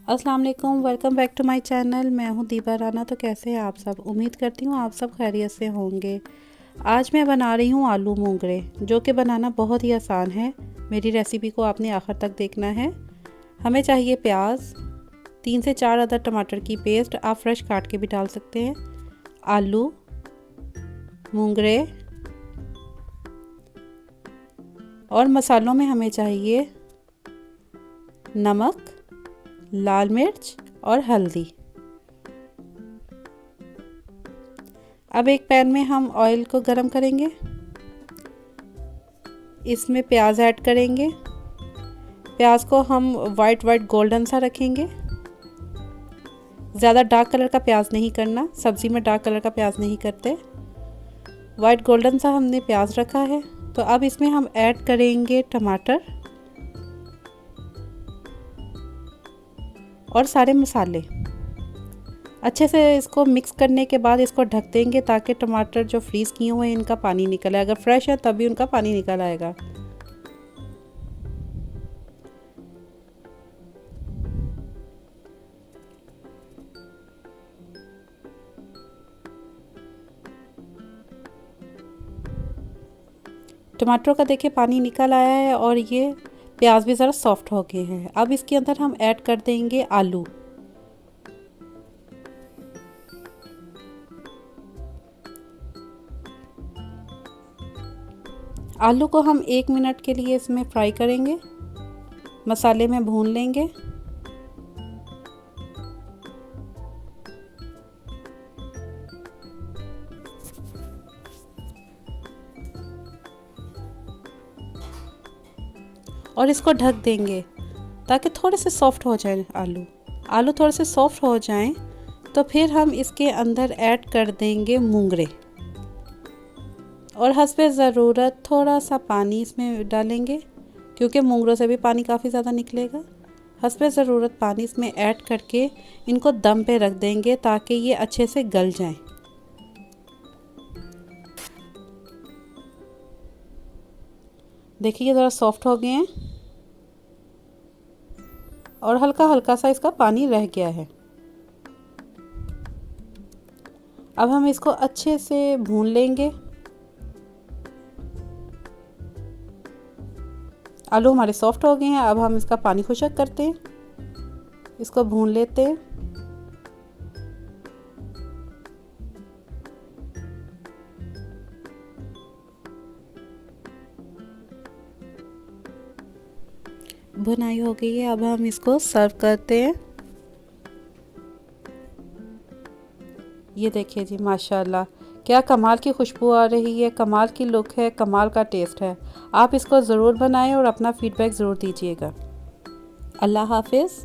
अस्सलाम वालेकुम, welcome back to my channel. मैं हूं दीबा राना। तो कैसे हैं आप सब? उम्मीद करती हूं आप सब खैरियत से होंगे। आज मैं बना रही हूं आलू मूंगरे, जो कि बनाना बहुत ही आसान है। मेरी रेसिपी को आपने आखिर तक देखना है। हमें चाहिए प्याज, 3 से 4 अदद टमाटर की पेस्ट, आप फ्रेश काट के भी डाल सकते हैं, आलू, मूंगरे और मसालों में हमें चाहिए नमक, लाल मिर्च और हल्दी। अब एक पैन में हम ऑयल को गरम करेंगे, इसमें प्याज ऐड करेंगे। प्याज को हम वाइट गोल्डन सा रखेंगे। ज़्यादा डार्क कलर का प्याज नहीं करना, सब्ज़ी में डार्क कलर का प्याज नहीं करते। वाइट गोल्डन सा हमने प्याज रखा है। तो अब इसमें हम ऐड करेंगे टमाटर और सारे मसाले। अच्छे से इसको मिक्स करने के बाद इसको ढक देंगे ताकि टमाटर जो फ्रीज़ किए हुए हैं इनका पानी निकल आए। अगर फ्रेश है तभी उनका पानी निकल आएगा। टमाटरों का देखिए पानी निकल आया है और ये प्याज भी ज़रा सॉफ्ट हो गए हैं। अब इसके अंदर हम ऐड कर देंगे आलू। आलू को हम 1 मिनट के लिए इसमें फ्राई करेंगे, मसाले में भून लेंगे। और इसको ढक देंगे ताकि थोड़े से सॉफ्ट हो जाए आलू थोड़े से सॉफ्ट हो जाएं तो फिर हम इसके अंदर ऐड कर देंगे मूंगरे और हस्बे ज़रूरत थोड़ा सा पानी इसमें डालेंगे, क्योंकि मूंगरों से भी पानी काफ़ी ज़्यादा निकलेगा। हस्बे ज़रूरत पानी इसमें ऐड करके इनको दम पे रख देंगे ताकि ये अच्छे से गल जाएं। देखिए ये ज़रा सॉफ्ट हो गए हैं और हल्का हल्का सा इसका पानी रह गया है। अब हम इसको अच्छे से भून लेंगे। आलू हमारे सॉफ्ट हो गए हैं। अब हम इसका पानी खुशक करते हैं, इसको भून लेते हैं। भुनाई हो गई है। अब हम इसको सर्व करते हैं। ये देखिए जी, माशाल्लाह क्या कमाल की खुशबू आ रही है, कमाल की लुक है, कमाल का टेस्ट है। आप इसको ज़रूर बनाएं और अपना फीडबैक ज़रूर दीजिएगा। अल्लाह हाफिज़।